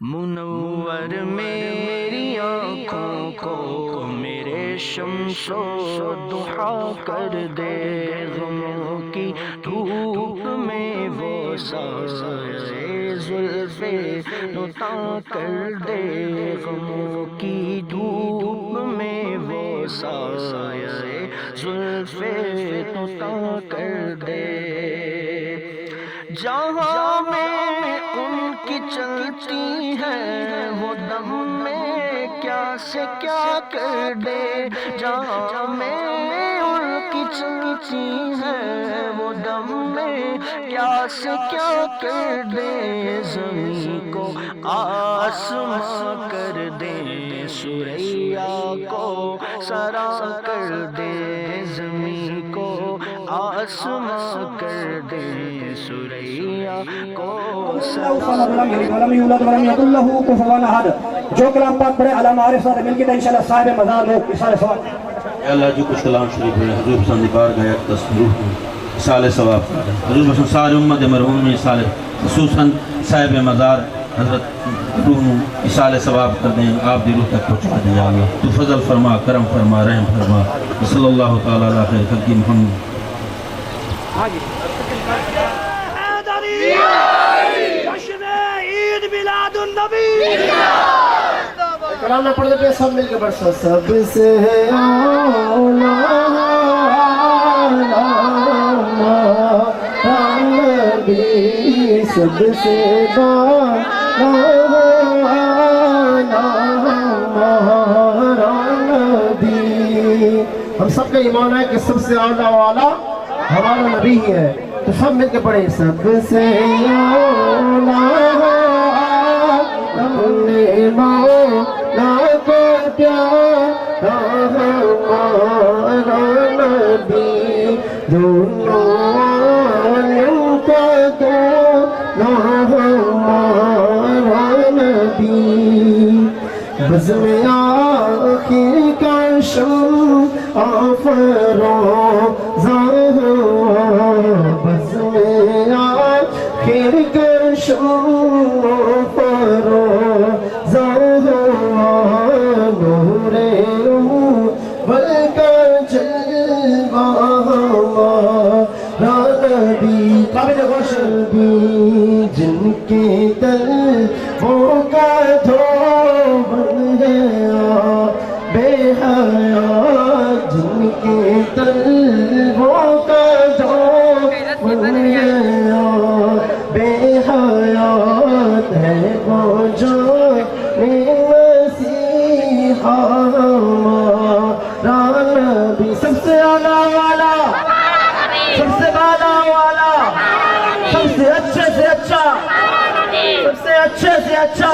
منور میری آنکھوں کو میرے شمس و ضحیٰ کر دے، غموں کی دھوپ میں وہ سایہ زلف نُتاں کر دے، غموں کی دھوپ میں وہ سایہ زلف نُتاں کر دے، جہاں میں ان کی چلتی ہے وہ دم میں کیا سے کیا کر دے، جہاں میں ان کی چلتی ہے وہ دم میں کیا سے کیا کر دے، زمین کو آسماں کر دے، ثریا کو سرا کر دے، زمین کو آسماں کر دے، ثریا کو جو کلام پاک پڑھے علامہ عارف صاحب مل کے انشاءاللہ صاحب مزار لوگ اصال ثواب۔ اے اللہ جو کچھ کلام شریف ہے حضور پسند بارگاہ اقدس روح اصال ثواب، حضور پسند سارے امت مرحوم میں اصال، خصوصاً صاحب مزار حضرت روح اصال ثواب کر دیں، آپ دی روح تک پہنچا دیں یا اللہ، تو فضل فرما، کرم فرما، رحم فرما، صلی اللہ تعالیٰ علیہ خیر خلق محمد۔ کلام نہ پڑھ دیتے سب مل کے پڑھ سب سے اولا نبی، سب سے نبی، ہم سب کا ایمان ہے کہ سب سے اولا والا ہمارا نبی ہی ہے، تو سب مل کے پڑھیں سب سے اولا مولا کو پیارا ہمارا نبی، دونوں عالم کا ہمارا نبی، بزم آخر کا شمع افروزہ ہوا، بزم آخر کا شمع افروزہ ہوا، نور اول کا جلوہ ہمارا نبی، قابل غوث بھی جن کے طلبوں کا دھو بن گیا بے حیات، جن کے طلبوں کا دھو بن گیا بے حیات، ہے وہ جو مسیحا ہمارا نبی، سب سے اعلیٰ والا، سب سے بالا والا، سب سے اچھے سے اچھا، سب سے اچھے سے اچھا،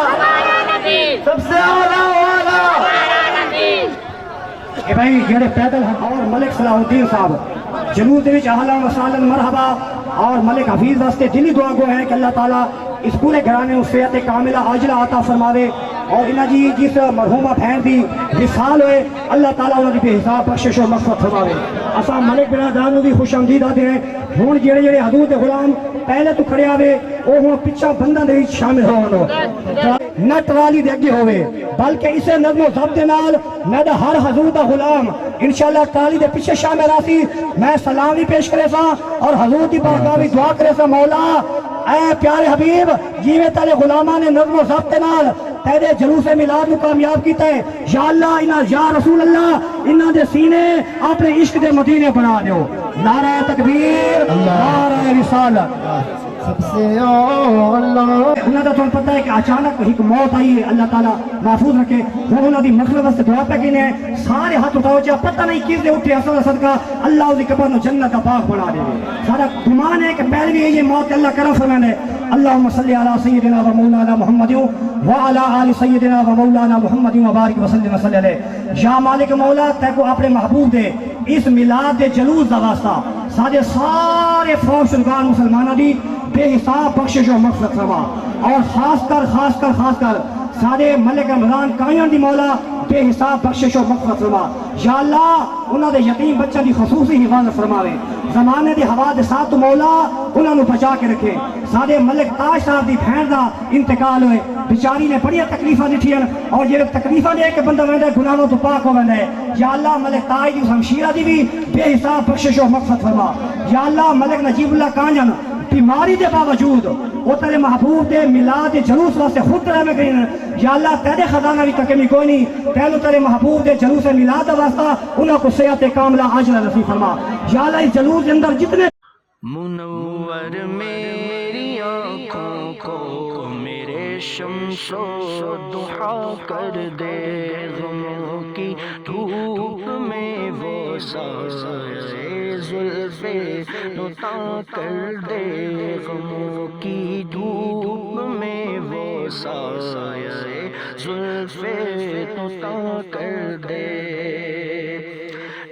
سب سے اعلیٰ والا۔ کہ بھائی جڑے پیدل ہیں اور ملک صلاح الدین صاحب جلوس وچ اہلا و سہلا مرحبا، اور ملک حفیظ واسطے دلی دعا گو ہے کہ اللہ تعالیٰ اس پورے گھرانے کو صحت کاملہ عاجلہ عطا فرماوے، اور انہاں جی جس مرحومہ بہن دی وصال ہوئے اللہ تعالیٰ انہاں دی بے حساب بخشش و مغفرت فرماوے۔ اساں ملک برادران نوں بھی خوش آمدید آتے ہیں، ہن جڑے جڑے حضور دے غلام پہلے تو کھڑے آوے او ہن پچھا بنداں دے وچ شامل ہون، نہ ٹرالی دے اگے ہوئے بلکہ اسے نظم و ضبط دے نال میں دا ہر حضور دا غلام انشاءاللہ ٹرالی دے پیچھے شامل آسی، میں سلام بھی پیش کرے سا اور حضور دی بارگاہ بھی دعا کرے سا، مولا اے پیارے حبیب جیویں تیرے غلاماں نے نظم و ضبط نال تیرے جلوس میلاد کو کامیاب کیتا ہے، یا اللہ انہاں یا رسول اللہ انہاں دے سینے اپنے عشق دے مدینے بنا دیو، نعرہ تکبیر، نعرہ رسالت۔ سب سے اولا انہاں دا تمہیں پتہ ہے کہ اچانک ایک موت آئی ہے، اللہ تعالیٰ محفوظ رکھے، وہ انہاں دی مغفرت سے دعا پہ کینے ہیں، سارے ہاتھ اٹھاؤ چاہے پتہ نہیں کس دے اٹھے اصل صدقہ اللہ اس دی قبر نو جنت کا باغ بنا دے، سارا گمان ہے کہ پہلے بھی یہ موت اللہ کرم فرمانے۔ اللہم صلی علی سیدنا و مولانا محمد وعلی آل سیدنا و مولانا محمد وبارک وسلم صلی علیہ۔ یا مالک مولا تے کو اپنے محبوب دے اس میلاد دے جلوس دا واسطہ سارے فوج شرکان مسلمانہ دی بے حساب بخشش و مغفرت فرما، اور خاص کر سارے ملک رمضان قائم دی مولا بے حساب بخشش و مغفرت فرما، یا اللہ انہاں دے یتیم بچہ دی خصوصی حفاظت فرماوے، زمانے دی حوادثات تو مولا انہوں نے بچا کے رکھے سارے ملک تاج صاحب دی بہن دا انتقال ہوئے بیچاری نے بڑی تکلیفاں دٹھیاں اور یہ تکلیفاں دے کے بندہ ویندا گناہوں تو پاک ہو ویندا ہے یا اللہ ملک تاج دی ہمشیرہ دی بھی بے حساب بخشش و مغفرت فرما یا اللہ ملک نجیب اللہ کانجن بیماری دے باوجود وہ تیرے محبوب دے میلاد جلوس واسطے خود طرح میں گئے یا اللہ تیرے خزانہ بھی کمی کوئی نہیں پہلو تیرے محبوب دے جلوس میلاد واسطہ انہوں کو صحت کاملہ عاجلہ نصیب فرما یا اللہ اس جلوس کے اندر جتنے منور میری آنکھوں کو میرے شمس و ضحیٰ کر دے غموں کی دھوپ میں وہ سایہ زلف نتا کر دے غموں کی دھوپ میں وہ سایہ زلف نتا کر دے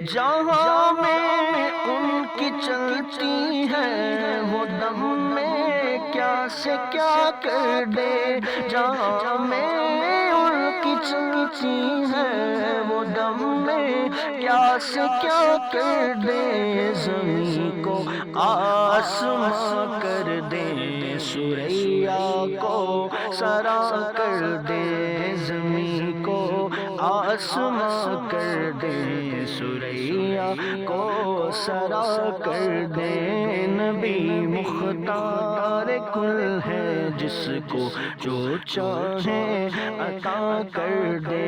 جہاں میں ان کی چلتی ہے وہ دم میں کیا سے کیا کر دے جہاں میں ان کی چلتی ہے وہ دم میں کیا سے کیا کر دے زمین کو آسمان کر دے سوریا کو سرا کر دے زمین کو آسمان کر دے سوریا کو سرا کر دے نبی مختار کل ہے جس کو جو چاہے عطا کر دے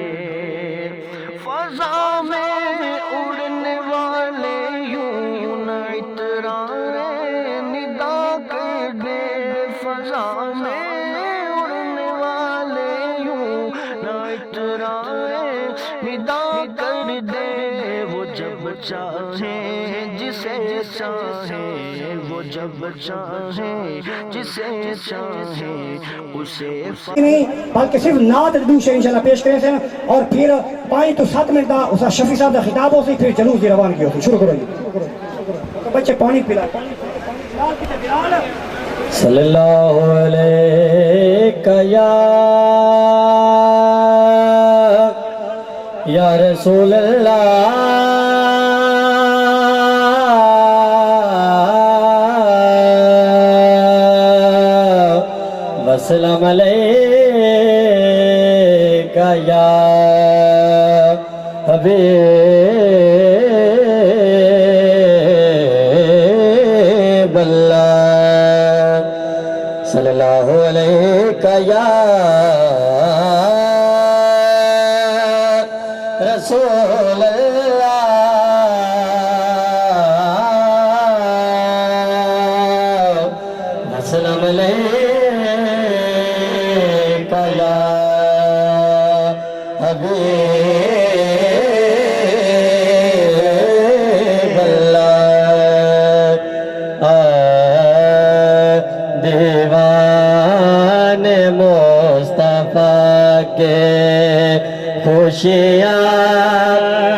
فضا میں اڑنے والے یوں نہ اترائے ندا کر دے فضا میں اڑنے والے یوں نہ اترائے ندا کر دے وہ جب چاہے جسے چاہے وہ جب چاہے جسے چاہے اسے نہیں بلکہ صرف نعت دوسرے انشاءاللہ پیش کریں سے اور پھر 5 تو 7 منٹ دا اس شفیع صاحب دا خطاب ہو سی پھر جلوس دی روان کی ہوتی شروع کرو جی بچے پانی پلا صلی اللہ علیہ یا رسول اللہ وسلم علیہ یا حبیب اللہ صلی اللہ علیہ یا رسول اللہ وسلم علیہ یا حبیب دیوان مصطفیٰ کے خوشیاں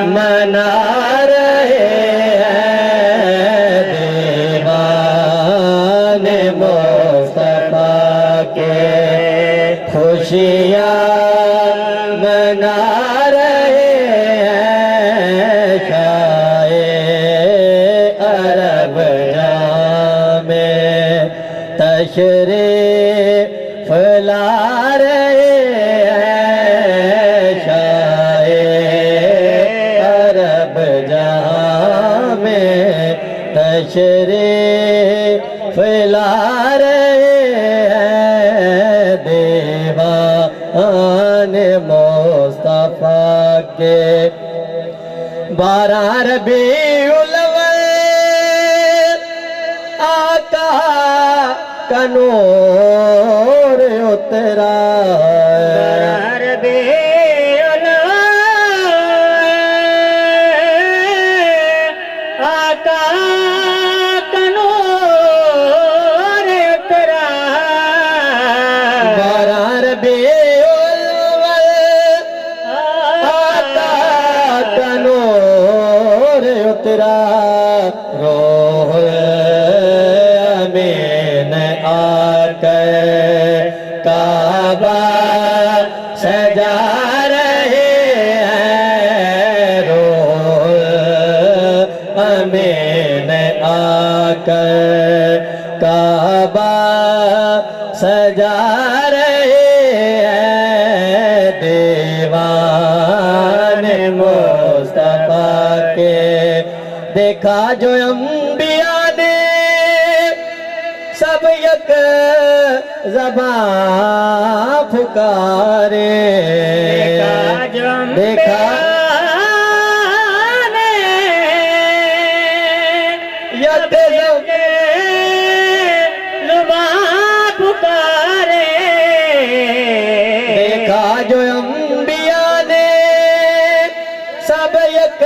منا رہے ہیں دیوان مصطفیٰ کے خوشیاں منا رہے ہیں شاہ عرب جہاں میں تشریف لا رہے ہیں شاہ عرب جہاں میں تشریف لا رہے ہیں دیوان مصطفیٰ کے 12 ربیع الاول آقا کا نور اترا ربیع الاول آقا کا نور اترا 12 ربیع الاول آقا کا نور اترا روح امین آ کر کعبہ سجا رہے ہیں روح امین آ دیکھا جو انبیاء نے سب یک زبان پکارے دیکھا جو انبیاء نے سب یک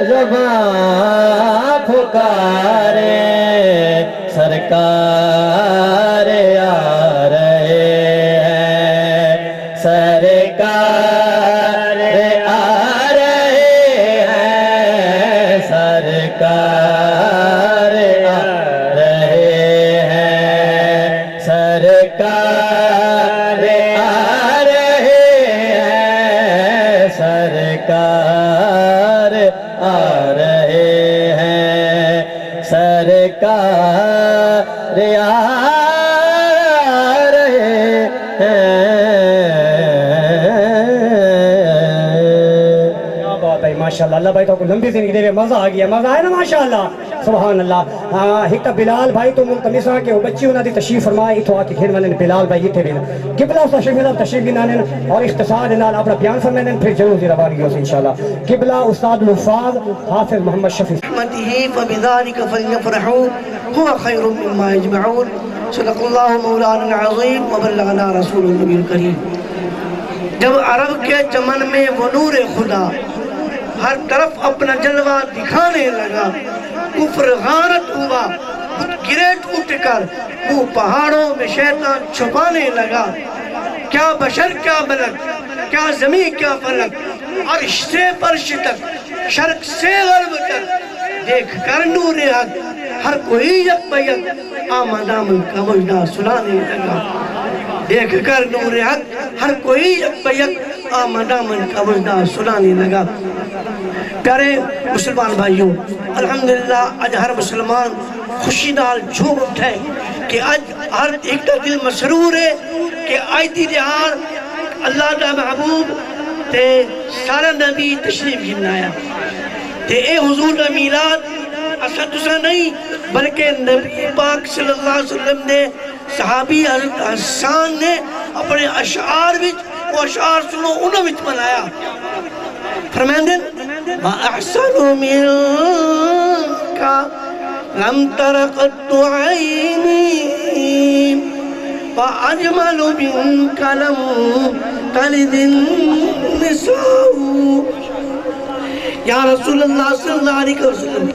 زبان پکارے سرکار آ رہے ہیں سرکار آ رہے ہیں سرکار آ رہے ہیں سرکار سرکار آ رہے ہیں سرکار آ رہے ہیں ماشاءاللہ اللہ بھائی تو کو لمبی زندگی دے مزہ آ گیا مزہ آیا نا ماشاءاللہ سبحان اللہ ایک بلال بھائی تو ملتمس کہ وہ بچی انہاں دی تشریف فرمائے تو آ کے کھیل ونن بلال بھائی تھے بن قبلہ اس تشریف لانن اور اختصار نال اپنا بیان فرمائیں پھر ضرور دی روانی ہو انشاءاللہ قبلہ استاد الحفاظ حافظ محمد شفیع رحمته فبذلك فليفرحوا هو خير مما يجمعون صدق الله مولانا العظيم وبلغنا رسول النبي الكريم جب عرب کے چمن میں وہ نور خدا ہر طرف اپنا جلوہ دکھانے لگا کفر غارت ہوا بت گرے ٹوٹ کر وہ پہاڑوں میں شیطان چھپانے لگا کیا بشر کیا ملک کیا زمین کیا فلک عرش سے فرش تک شرق سے غرب تک دیکھ کر نور حق ہر کوئی یک بیک آمد آمن کا وجدہ سنانے لگا دیکھ کر نور حق ہر کوئی یک بیک آمد آمن کا وجدہ سنانے لگا پیارے مسلمان بھائیوں الحمدللہ آج ہر مسلمان خوشی نال جھوم اٹھے کہ آج ہر ایک کا دل مسرور ہے کہ آج دی دہار اللہ دا محبوب تے سارا نبی تشریف گنایا تے اے حضور دا میلاد اسا تسا نہیں بلکہ نبی پاک صلی اللہ علیہ وسلم نے صحابی حضرت حسان نے اپنے اشعار وچ وہ اشعار سنو انہوں وچ منایا فرمائیں ما احسن منك لم تر قط عيني واجمل منك لم تلد النساء یا رسول اللہ صلی اللہ علیہ وسلم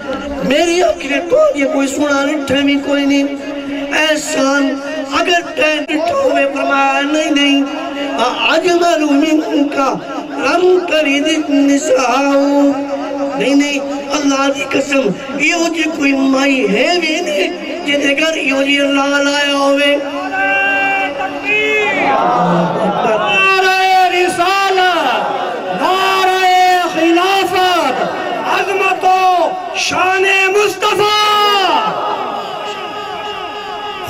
میری آنکھیں تو یہ کوئی سنا نہیں ٹھہمی کوئی نہیں احسان اگر ٹھہو میں فرمایا نہیں اجمل منك لم تلد النساء نہیں اللہ دی قسم یہ جی کوئی مائی ہے بھی نہیں جیدے گر یہ جی اللہ لایا ہوئے نعرہ رسالت نعرہ خلافت عظمت و شان مصطفیٰ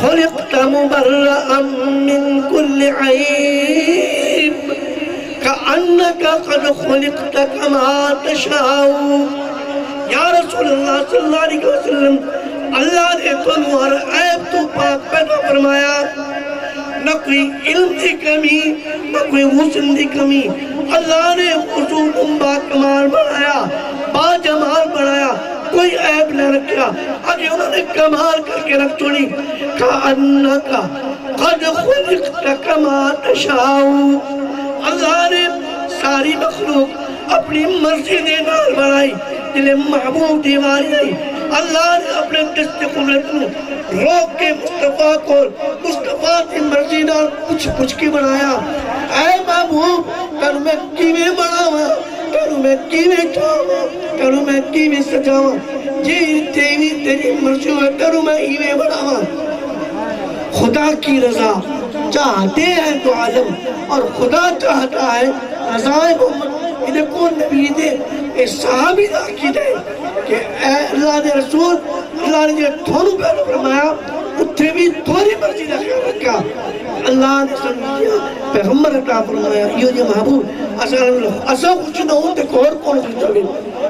خلقت مبرأ من كل عيب كأنك قد خلقت كما تشاء یا رسول اللہ صلی اللہ علیہ وسلم اللہ نے تو ہر عیب تو پاک پیدا فرمایا نہ کوئی علم دی کمی نہ کوئی حسن دی کمی اللہ نے حضور با کمال بنایا با جمال بنایا کوئی عیب نہ رکھا آگے انہوں نے کمال کر کے رکھ چھوڑی كأنك قد خلقت كما تشاء اللہ نے ساری مخلوق اپنی مرضی دے نال بنائی جنہیں محبوب دیواری آئی اللہ نے اپنے دست قدرت کو روک کے مصطفیٰ کو مصطفیٰ کی مرضی نال پوچھ کے بنایا اے محبوب کروں میں کیویں بناواں کروں میں کیویں چاہواں کروں میں کیویں سجاواں جی تیری مرضی ہے کروں میں ایویں بناواں خدا کی رضا چاہتے ہیں تو عالم اور خدا چاہتا ہے رضائے محمد انہیں کون نبی دے اس صحابی دا کی دے کہ اے اللہ دے رسول اللہ نے جو تھونوں پہلو فرمایا اتھے بھی توری مرضی دا خیال رکھا اللہ نے سنگیا پیغمبر اکلا فرمایا یہ جو محبوب اصلا کچھ نہ ہوں تے کور کون کچھ چلے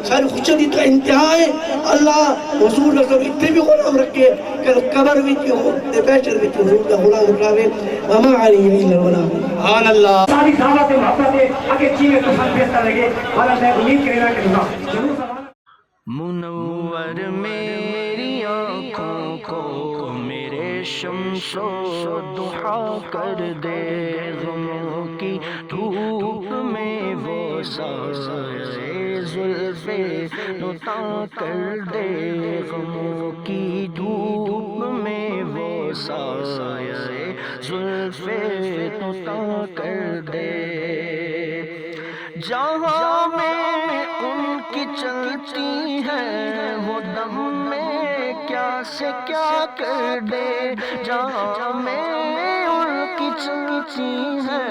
ساری خوشہ دی تو انتہا ہے اللہ حضور نے سب اتنے بھی غلام رکھے کہ قبر بھی کیوں تے پیشر بھی کیوں حضور کا غلام رکھاوے وما علیہ الا الغلام سبحان اللہ ساری دعوت محبت اگے چیزیں تو سب بہتر لگے والا میں امید کرنا کہ ضرور منور میری آنکھوں کو میرے شمس و ضحا کر دے غموں کی دھوپ میں وہ سایہ زلف نتا کر دے غموں کی دھوپ میں وہ سایہ زلف نتا کر دے جہاں میں ان کی چلتی ہے وہ دم میں کیا سے کیا کر دے جہاں میں ان کی چلتی ہے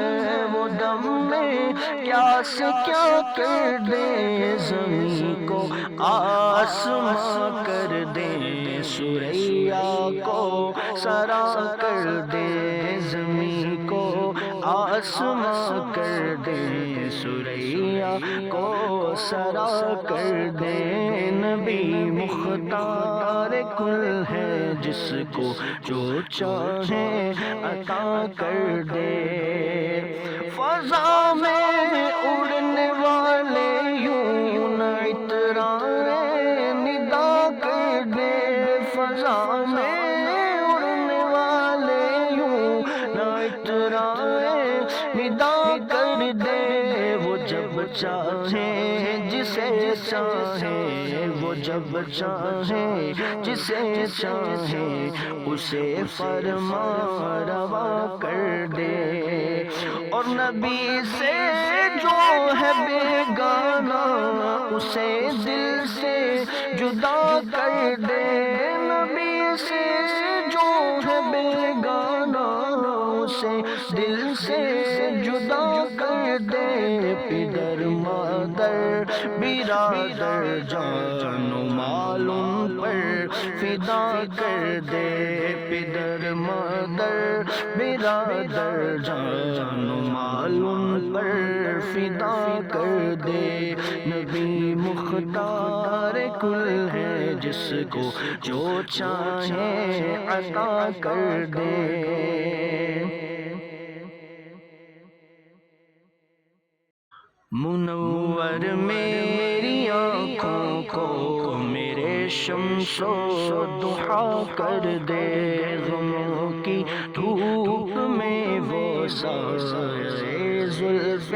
وہ دم میں کیا سے کیا کر دے زمین کو آسمان کر دے سوریا کو سرا کر دے زمین کو آسمان کر دے سوریا کو سرا کر دے نبی مختار کل ہے جس کو جو چاہے عطا کر دے فضا میں اڑنے والے یوں نہ اترائے ندا کر دے فضا میں اڑنے والے یوں نہ اترائے ندا کر دے وہ جب چاہے جسے چاہے وہ جب چاہے جسے چاہے اسے فرما روا کر دے اور نبی سے جو ہے بیگانہ اسے دل سے جدا کر دے نبی سے جو ہے بیگانہ اسے دل سے جدا کر دے پدر مادر برادر جان و مال ان پر فدا کر دے پدر مادر برادر جان و مال ان پر فدا کر دے نبی مختار کل ہے جس کو جو چاہے عطا کر دے منور میری آنکھوں کو میرے شمس و ضحا کر دے غموں کی دھوپ میں وہ سایہ زلف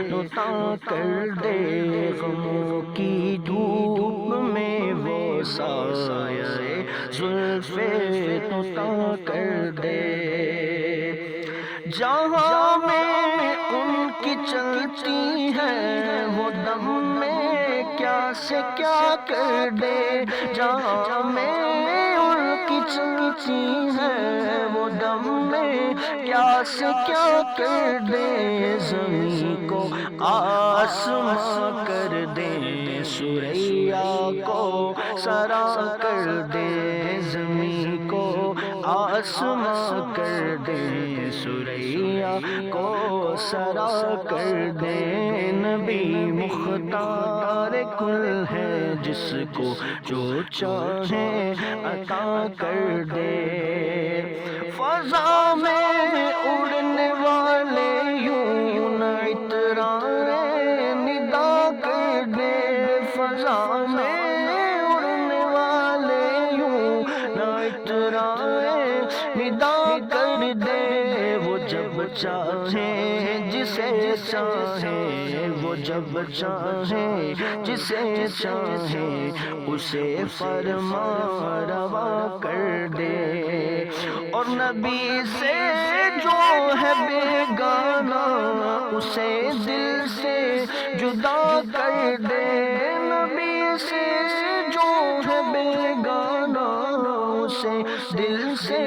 نتا کر دے غموں کی دھوپ میں وہ سایہ زلف نتا کر دے جہاں میں ان کی چلتی ہے وہ دم میں کیا سے کیا کر دے جہاں میں ان کی چلتی ہے وہ دم میں کیا سے کیا کر دے زمین کو آسمان کر دے سوریا کو سرا کر دے زمین کو آسمان کر دے سوریا کو سرا کر دے نبی مختار کل ہے جس کو جو چاہے عطا کر دے فضا میں اڑنے والے یوں نہ اترائے ندا کر دے فضا میں اڑنے والے یوں نہ اترائے ندا کر دے وہ جب چاہے جسے چاہے وہ جب چاہے جسے چاہے اسے فرما روا کر دے اور نبی سے جو ہے بیگانہ اسے دل سے جدا کر دے نبی سے جو ہے بیگانہ اسے دل سے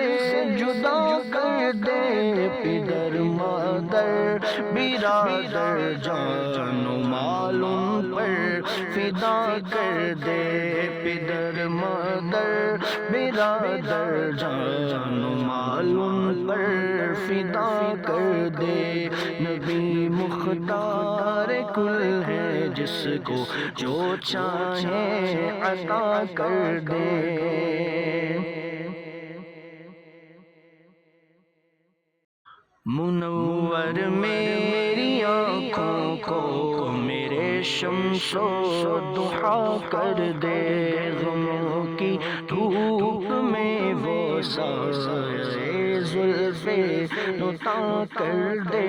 جدا کر دے پدر مادر مادر برادر جان و مال ان پر فدا کر دے، پدر مادر برادر جان و مال ان پر فدا کر دے، نبی مختار کل ہے جس کو جو چاہے عطا کر دے۔ منور میری آنکھوں کو میرے شمس و ضحیٰ کر دے، غموں کی دھوپ میں وہ سایہ زلف نتا کر دے،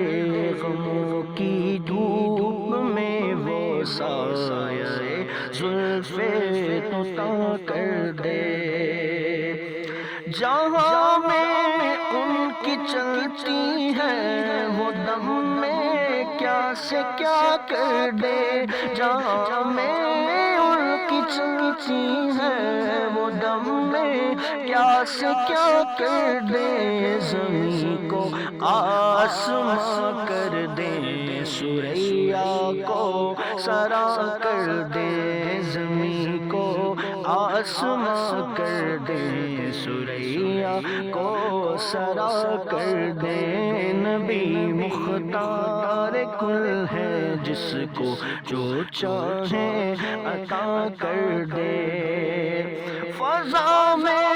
غموں کی دھوپ میں وہ سایہ زلف نتا کر دے، جہاں میں ان کی چلتی ہے وہ دم میں کیا سے کیا کر دے، جہاں میں ان کی چلتی ہے وہ دم میں کیا سے کیا کر دے، زمین کو آسمان کر دے، سوریا کو سرا کر دے، زمین کو آسمان کر دے، سوریا کو سرا کر دے، نبی مختار کل ہے جس کو جو چاہے عطا کر دے، فضا میں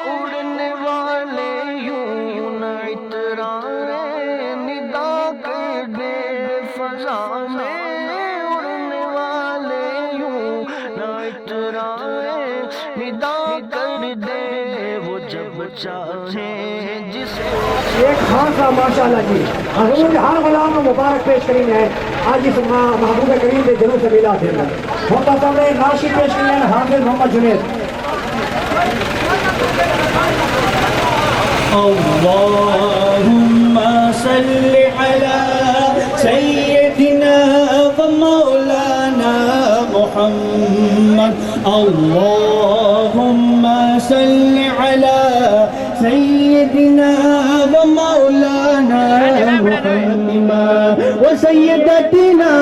اڑنے والے یوں نہ اترائے ندا کر دے، فضا میں اڑنے والے یوں نہ اترائے ندا کر دے، وہ جب چاہے جسے ایک خان صاحب ماشاءاللہ جی حضور کے ہر غلام کو مبارک پیش کریں ہیں، آج اس محبوب کریم کے دلوں سے ملا دے رہا ہے، محترم ناشی پیش کریں ہیں حافظ محمد جنید۔ اللهم صل على سيدنا ومولانا محمد، اللهم صل على سيدنا ومولانا محمد وسيدتنا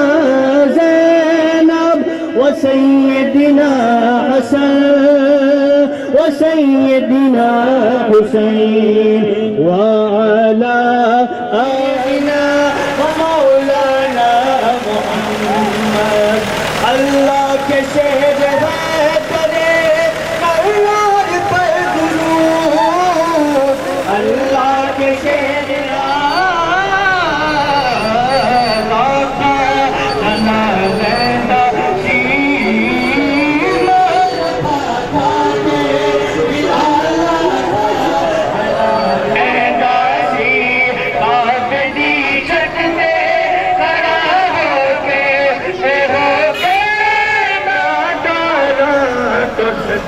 زينب وسيدنا حسن وسيدنا حسين وعلى آلنا ومولانا محمد، اللہ کے شہر ہے کرے اللہ پر درود، اللہ کے شہر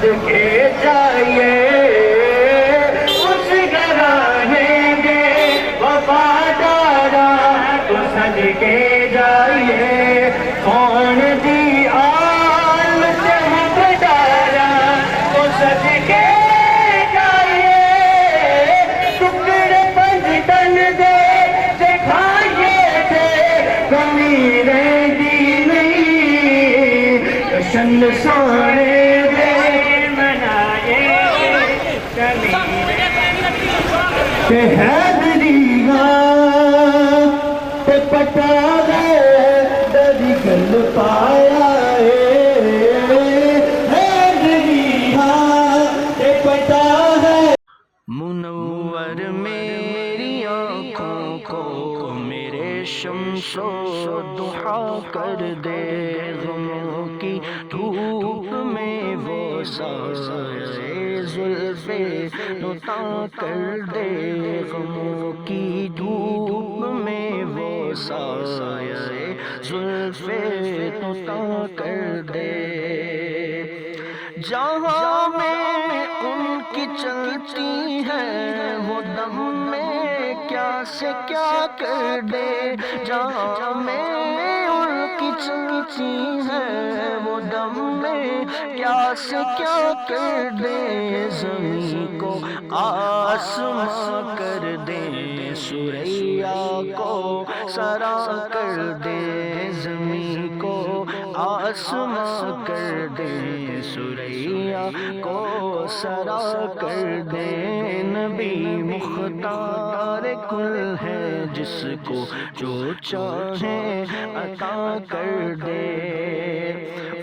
صدقے جائیے اس گرانے گے وفادارا، تو صدقے جائیے کون دی آل سے حقدارا، تو صدقے جائیے ٹکڑے پنجتن دے دکھائیے تھے کمی رہتی نہیں، جشن سونے کہ حیدری تے پٹا ہے دری گل پایا حیدری تے پٹا ہے۔ منور میری آنکھوں کو میرے شمس و ضحیٰ کر دے، غموں کی دھوپ میں وہ سایہ زلف نتا کر دے، غموں کی دھوپ میں وہ سایہ زلف نتا کر دے، جہاں میں ان کی چلتی ہے وہ دم میں کیا سے کیا کر دے، جہاں میں ان کی چلتی ہے وہ دم میں کیا سے کیا کر دے، زمین کو آسمان کر دے، سریا کو سرا کر دے زمین کو آسماں کر دے سریا کو سرا کر دے نبی مختار کل ہے جس کو جو چاہے عطا کر دے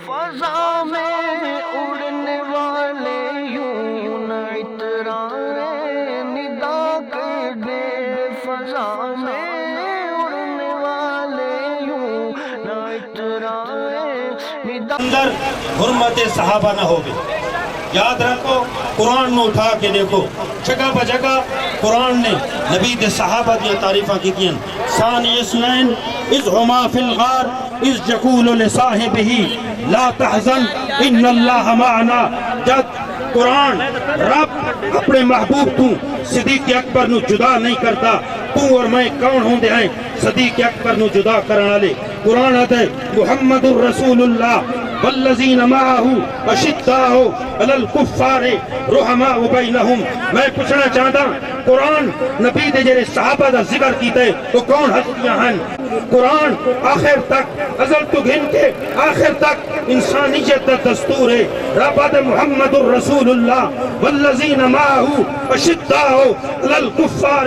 فضا میں اڑنے والے یوں نہ اترائے ندا کر دے فضا میں اڑنے والے یوں نہ اترائے ندا اندر حرمت صحابہ نہ ہوگی. یاد رکھو قرآن میں اٹھا کے دیکھو جگہ بہ جگہ قرآن نے نبی دے صحابہ دیا تعریفہ کی دیں. ثانی اثنین اذ ہما فی الغار اذ یقول لصاحبہ لا تحزن ان اللہ معنا. جب قرآن رب اپنے محبوب تو صدیق اکبر نو جدا نہیں کرتا تو اور میں کون ہوں دے ہیں صدیق اکبر نو جدا کرنا لے. قرآن آتا ہے محمد الرسول اللہ والذین معاہو اشداء علی الکفار رحماء بینہم. میں پوچھنا چاہتا قرآن نبی دے جڑے صحابہ دا ذکر کیتا ہے تو کون ہستیاں ہیں؟ قرآن آخر تک ازل تو گھن کے آخر تک انسانیت دا دستور ہے. رب آتا محمد الرسول اللہ والذین معاہو اشداء علی الکفار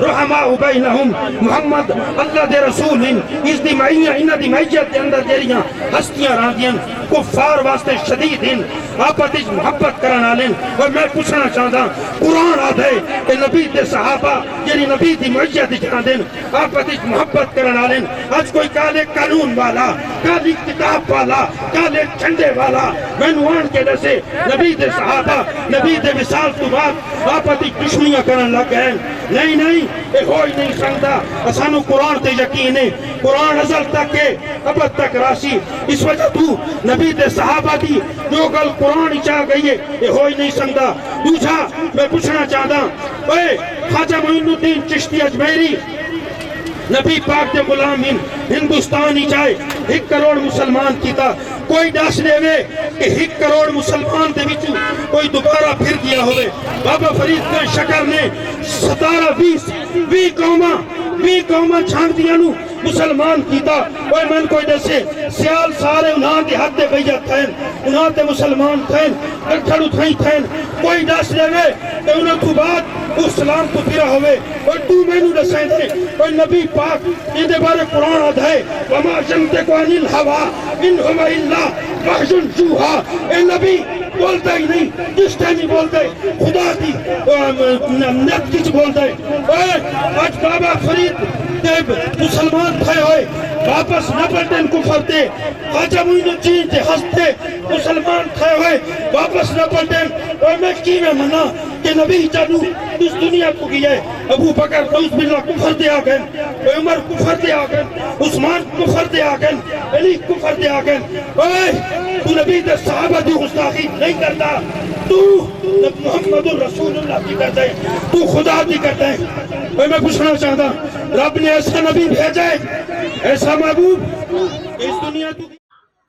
رحماء بینہم. محمد اللہ دے رسول ہیں اس دی معیہ انہ دی معیت دے اندر جیریاں ہستیاں راندیاں کفار واسطے شدید ہیں آپت اس محبت کرانا لیں. اور میں پوچھنا چاہتا قرآن آتا ہے کہ نبی دے صحابہ یعنی نبی دی معیت جہاں دیں آپت اس محبت کرانا لیں. آج کوئی کالے قانون والا کالی کتاب والا کالے جھنڈے والا مینوان کے دسے نبی دے صحابہ نبی دے وصال تو بعد آپت اس دشمنیاں کرن لگ گئے. نہیں نہیں یہ ہوئی نہیں سکتا. اسانو قرآن تے یقین ہے قرآن ازل تک ہے ابد تک راشی. اس وجہ تو نبی دے صحابہ دی جو گل قرآن چاہ گئی ہے یہ ہوئی نہیں سکتا. دوسرا میں پوچھنا چاہتا اے خواجہ معین الدین چشتی اجمیری نبی پاک دے غلام ہندوستان ہی چاہے 1 کروڑ مسلمان کیتا کوئی دس دے وے کہ 1 کروڑ مسلمان دے وچوں کوئی دوبارہ پھر گیا ہوئے. بابا فرید کے شکر نے 17-20 قوماں چھانٹ دیا نو مسلمان کیتا. کوئی من کوئی دسے سیال سارے انہاں دے حد دے بیعت تھین انہاں دے مسلمان تھین اکھڑ تھین تھین کوئی دس دے وے کہ انہاں تو بعد اسلام تو پھرا ہوئے. اور تو میں نو دسیں دے کوئی نبی پاک ان دے بارے قرآن آدھا ہے وما جنتک عن الہوا ان ہم الا وحی یوحی. اے نبی بولتا ہی نہیں جس ٹائم ہی بولتا ہے خدا دی نت کچھ بولتا ہے. آج بابا فرید مسلمان تھے ہوئے واپس نہ پلٹن کفر دے. خواجہ معین الدین تے ہستے مسلمان تھے ہوئے واپس نہ پلٹن. اور میں کی میں منا کہ نبی جانو اس دنیا کو گیا ہے. ابو بکر نعوذ باللہ کفر دے آگئے عمر کفر دے آگئے عثمان کفر دے آگئے علی کفر دے آگئے. تو نبی دے صحابہ دی گستاخی نہیں کرتا تو محمد الرسول اللہ کی کرتا ہے تو خدا دی کرتا ہے. میں پوچھنا چاہتا رب نے ایسا نبی بھیجا ہے ایسا محبوب اس دنیا تو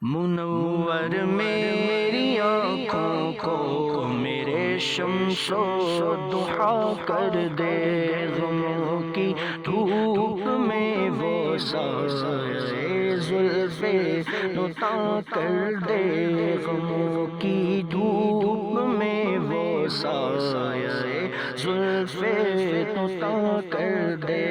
منور میری آنکھوں کو میرے شمس و ضحا کر دے غموں کی دھوپ میں وہ سایہ زلف نتا کر دے غموں کی دھوپ میں وہ سایہ زلف نتا کر دے.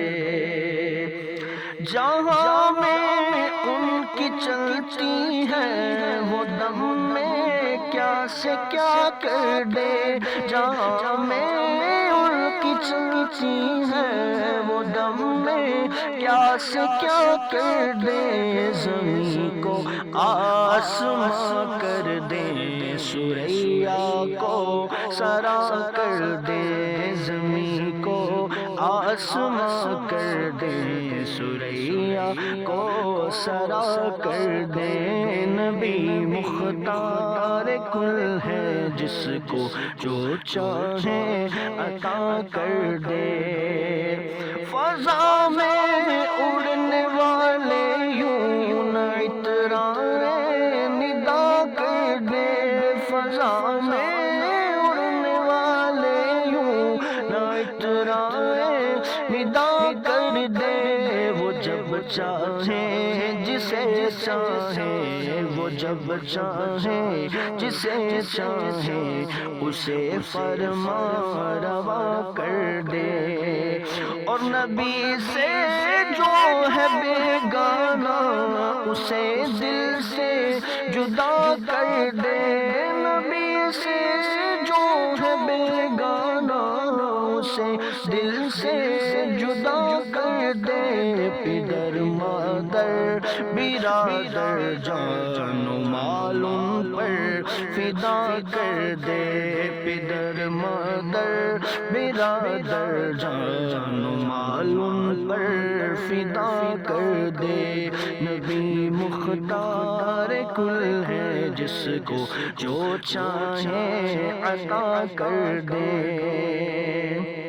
جہاں میں ان کی چلتی ہے وہ دم میں کیا سے کیا کر دے. جہاں میں ان کی چلتی ہے وہ دم میں کیا سے کیا کر دے. زمین کو آسماں کر دے سریا کو سرا کر دے. زمین کو آسماں کر دے سریا کو سرا کر دے. نبی مختار کل ہے جس کو جو چاہے عطا کر دے. فضا میں اڑنے والے یوں نہ اترائے ندا کر دے. فضا میں اڑنے والے یوں نہ اترائے ندا چاہے جسے چاہے، وہ جب چاہے جسے چاہے اسے فرما روا کر دے، اور نبی سے جو ہے بیگانہ اسے دل سے جدا کر دے، نبی سے جو ہے بیگانہ اسے دل سے جدا کر دے، پدر مادر برادر جان و مال ان پر فدا کر دے، پدر مادر برادر جان و مال ان پر فدا کر دے، نبی مختار کل ہے جس کو جو چاہے عطا کر دے۔